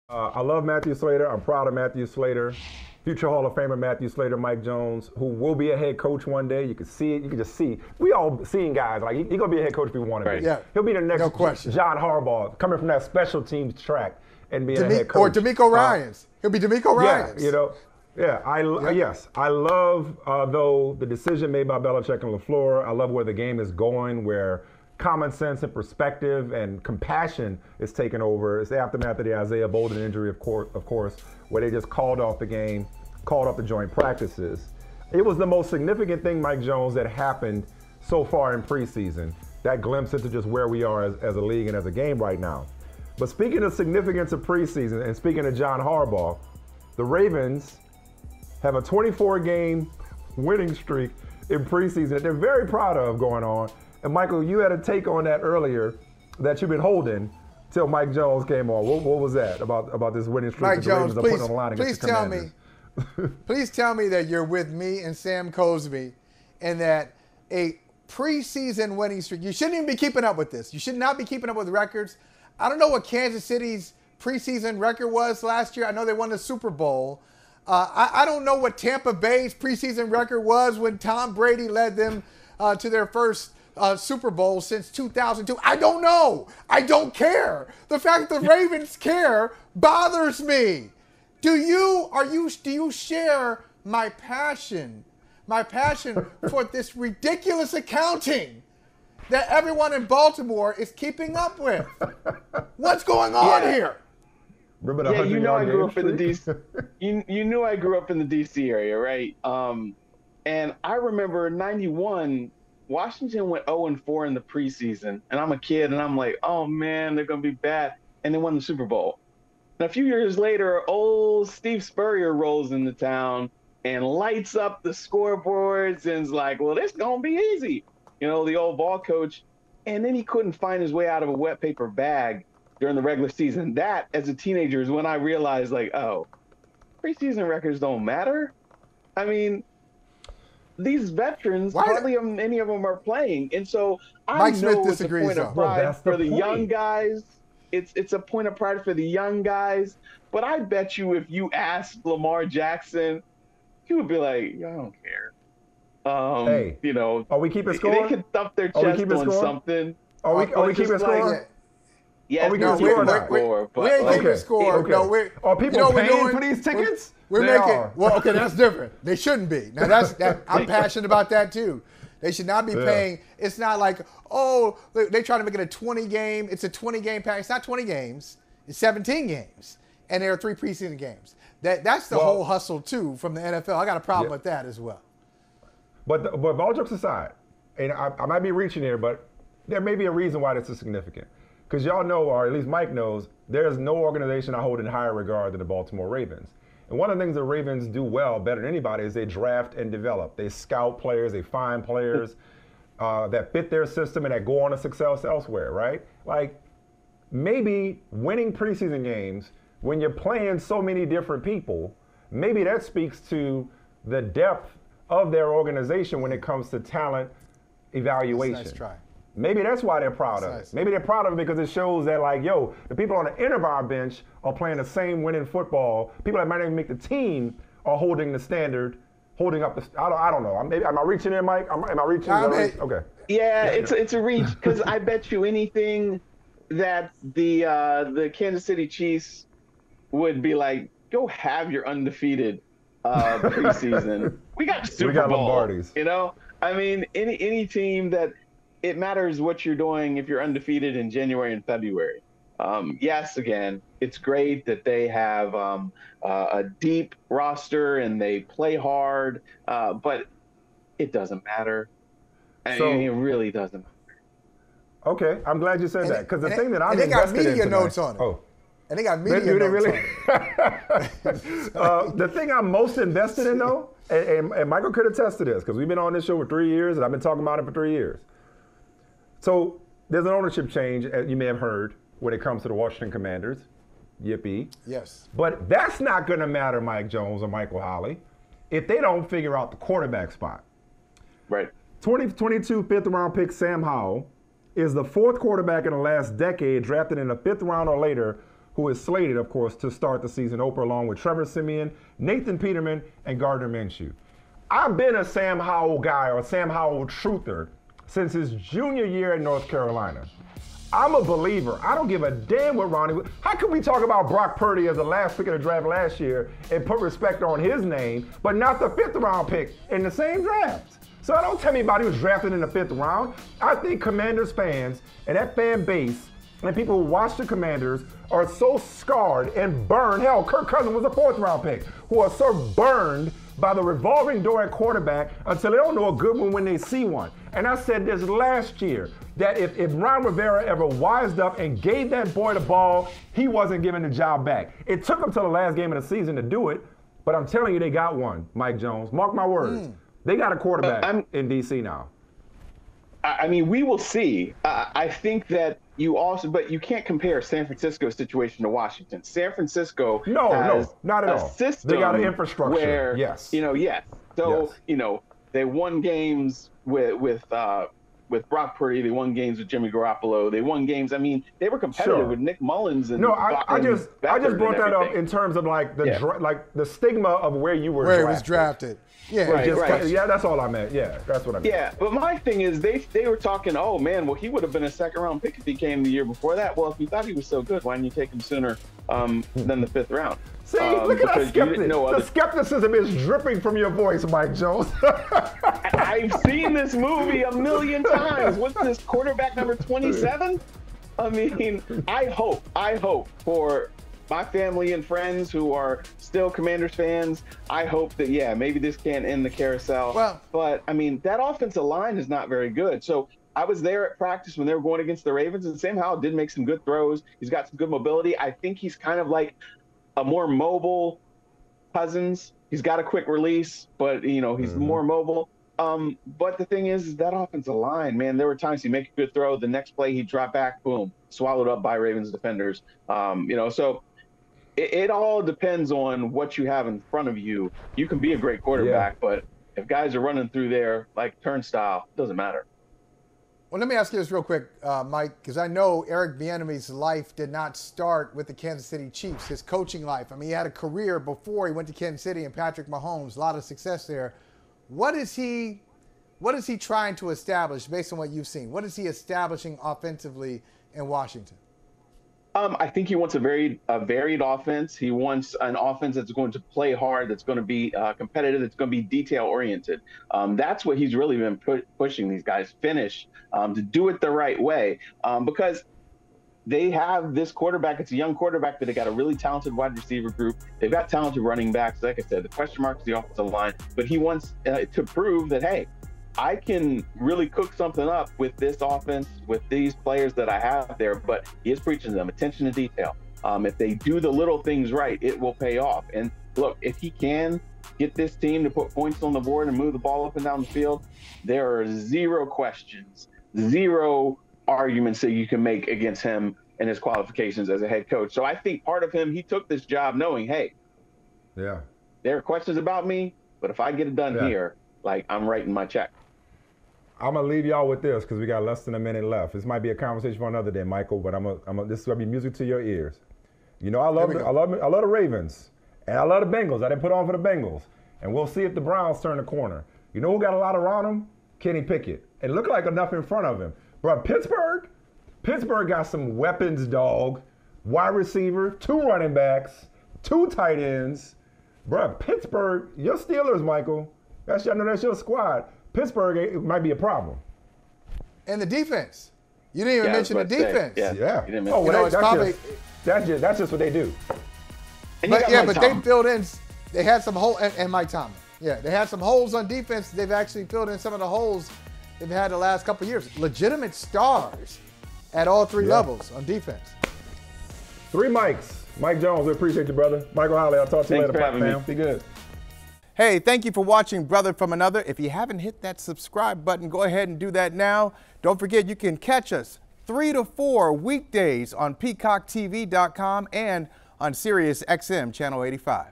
I love Matthew Slater. I'm proud of Matthew Slater. Future Hall of Famer Matthew Slater, Mike Jones, who will be a head coach one day. You can see it. You can just see. We all seeing guys like he's gonna be a head coach if we want to be. Yeah. He'll be the next No question. John Harbaugh, coming from that special teams track and being a head coach. Or D'Amico Ryans. He'll be D'Amico Ryans. Yeah, you know. Yeah, yes. I love, though, the decision made by Belichick and LaFleur. I love where the game is going, where common sense and perspective and compassion is taking over. It's the aftermath of the Isaiah Bolden injury, of course, where they just called off the game, called off the joint practices. It was the most significant thing, Mike Jones, that happened so far in preseason. That glimpse into just where we are as a league and as a game right now. But speaking of significance of preseason and speaking of John Harbaugh, the Ravens have a 24-game winning streak in preseason that they're very proud of going on. And Michael, you had a take on that earlier that you've been holding till Mike Jones came on. What was that about this winning streak? Mike that the Jones, Ravens are putting on the line against the Commanders? Please tell me that you're with me and Sam Cosby and that a preseason winning streak, you shouldn't even be keeping up with this. You should not be keeping up with records. I don't know what Kansas City's preseason record was last year. I know they won the Super Bowl. I don't know what Tampa Bay's preseason record was when Tom Brady led them to their first Super Bowl since 2002. I don't know. I don't care. The fact that the Ravens care bothers me. Do you share my passion for this ridiculous accounting that everyone in Baltimore is keeping up with? What's going on here? Yeah, you know I grew up in the DC. You knew I grew up in the DC area, right? And I remember '91, Washington went 0-4 in the preseason, and I'm a kid, and I'm like, oh man, they're gonna be bad, and they won the Super Bowl. And a few years later, old Steve Spurrier rolls into town and lights up the scoreboards and is like, well, this gonna be easy, you know, the old ball coach, and then he couldn't find his way out of a wet paper bag during the regular season. That, as a teenager, is when I realized, like, oh, preseason records don't matter. I mean, these veterans, hardly any of them are playing. And so I know it's a point of pride for the young guys. It's a point of pride for the young guys. But I bet you if you asked Lamar Jackson, he would be like, I don't care. Hey, you know, are we keeping score? They can thump their chest on something. Are we keeping score? Yeah, we ain't keeping score. Okay. No, are people paying for these tickets? We're making. Well, okay, that's different. They shouldn't be. Now I'm passionate about that too. They should not be paying. It's not like, oh, they try to make it a 20-game. It's a 20-game pack. It's not 20 games. It's 17 games, and there are 3 preseason games. That's the whole hustle too from the NFL. I got a problem with that as well. But all jokes aside, and I might be reaching here, but there may be a reason why this is significant. Because y'all know, or at least Mike knows, there's no organization I hold in higher regard than the Baltimore Ravens. And one of the things the Ravens do well, better than anybody, is they draft and develop. They scout players, they find players that fit their system and that go on to success elsewhere, right? Like, maybe winning preseason games, when you're playing so many different people, maybe that speaks to the depth of their organization when it comes to talent evaluation. That's a nice try. Maybe that's why they're proud of it. Maybe they're proud of it because it shows that, like, yo, the people on the end of our bench are playing the same winning football. People that might not even make the team are holding the standard, holding up the. I don't know. Am I reaching there, Mike? Am I reaching? Okay. Yeah, it's a reach because I bet you anything that the Kansas City Chiefs would be like, go have your undefeated preseason. We got Super Bowl. Lombardies. You know, I mean, any team that. It matters what you're doing if you're undefeated in January and February. Yes, again, it's great that they have a deep roster and they play hard, but it doesn't matter. I mean, it really doesn't matter. Okay, I'm glad you said that because the thing that I'm invested in. They got media notes on it. Oh. And they got media notes on it. The thing I'm most invested in, though, and Michael could attest to this because we've been on this show for 3 years and I've been talking about it for 3 years. So there's an ownership change, as you may have heard, when it comes to the Washington Commanders. Yippee. Yes. But that's not going to matter, Mike Jones or Michael Holley, if they don't figure out the quarterback spot. Right. 2022 fifth-round pick Sam Howell is the 4th quarterback in the last decade drafted in the 5th round or later who is slated, of course, to start the season opener along with Trevor Siemian, Nathan Peterman, and Gardner Minshew. I've been a Sam Howell guy or Sam Howell truther since his junior year at North Carolina. I'm a believer. I don't give a damn what Ronnie. How can we talk about Brock Purdy as the last pick of the draft last year and put respect on his name, but not the 5th round pick in the same draft? So don't tell me about he was drafted in the 5th round. I think Commanders fans and that fan base and people who watch the Commanders are so scarred and burned. Hell, Kirk Cousins was a 4th round pick, who are so burned by the revolving door at quarterback until they don't know a good one when they see one. And I said this last year, that if Ron Rivera ever wised up and gave that boy the ball, he wasn't giving the job back. It took him till the last game of the season to do it, but I'm telling you, they got one, Mike Jones. Mark my words. They got a quarterback in D.C. now. I mean, we will see. I think that but you can't compare San Francisco's situation to Washington. San Francisco has not at all. They got an infrastructure. Where, yes. So, they won games with Brock Purdy. They won games with Jimmy Garoppolo. They won games. I mean, they were competitive with Nick Mullins. And I just brought that up in terms of like the stigma of where you were drafted. Where it was drafted. Yeah, right. Yeah, that's all I meant. Yeah, that's what I meant. Yeah, but my thing is they were talking, oh man, well he would have been a 2nd round pick if he came the year before that. Well, if you thought he was so good, why didn't you take him sooner than the 5th round? See, look at that skeptic. The skepticism is dripping from your voice, Mike Jones. I've seen this movie a million times. What's this, quarterback number 27? I mean, I hope for my family and friends who are still Commanders fans, I hope that, maybe this can't end the carousel. Well, but, I mean, that offensive line is not very good. So I was there at practice when they were going against the Ravens, and Sam Howell did make some good throws. He's got some good mobility. I think he's kind of like a more mobile Cousins. He's got a quick release, but, he's more mobile. But the thing is that offensive line, man, there were times he'd make a good throw. The next play, he'd drop back, boom, swallowed up by Ravens defenders. So it all depends on what you have in front of you. You can be a great quarterback, but if guys are running through there like turnstile, it doesn't matter. Well, let me ask you this real quick, Mike, because I know Eric Bieniemy's life did not start with the Kansas City Chiefs, his coaching life. I mean, he had a career before he went to Kansas City and Patrick Mahomes, a lot of success there. What is he trying to establish based on what you've seen? What is he establishing offensively in Washington? I think he wants a varied offense. He wants an offense that's going to play hard, that's going to be competitive, that's going to be detail-oriented. That's what he's really been pushing these guys, to do it the right way. Because they have this quarterback. It's a young quarterback, but they got a really talented wide receiver group. They've got talented running backs. Like I said, the question mark is the offensive line. But he wants to prove that, hey, I can really cook something up with this offense, with these players that I have there, but he is preaching to them attention to detail. If they do the little things right, it will pay off. And look, if he can get this team to put points on the board and move the ball up and down the field, there are zero questions, zero arguments that you can make against him and his qualifications as a head coach. So I think part of him, he took this job knowing, hey, there are questions about me, but if I get it done here, like I'm writing my check. I'm gonna leave y'all with this because we got less than a minute left. This might be a conversation for another day, Michael. But this is gonna be music to your ears. I love the Ravens, and I love the Bengals. I didn't put on for the Bengals, and we'll see if the Browns turn the corner. You know who got a lot around him? Kenny Pickett. It looked like enough in front of him. But Pittsburgh got some weapons, dog. Wide receiver, 2 running backs, 2 tight ends. Pittsburgh, your Steelers, Michael. I know that's your squad. Pittsburgh, it might be a problem. And the defense. You didn't even mention the defense. That's just what they do. But they filled in. They had some holes, and Mike Tomlin. Yeah, they had some holes on defense. They've actually filled in some of the holes they've had the last couple of years. Legitimate stars at all 3 levels on defense. 3 Mikes. Mike Jones, we appreciate you, brother. Michael Holley, I'll talk to you later. Thanks for having me. Be good. Hey, thank you for watching Brother from Another. If you haven't hit that subscribe button, go ahead and do that now. Don't forget, you can catch us 3 to 4 weekdays on PeacockTV.com and on Sirius XM Channel 85.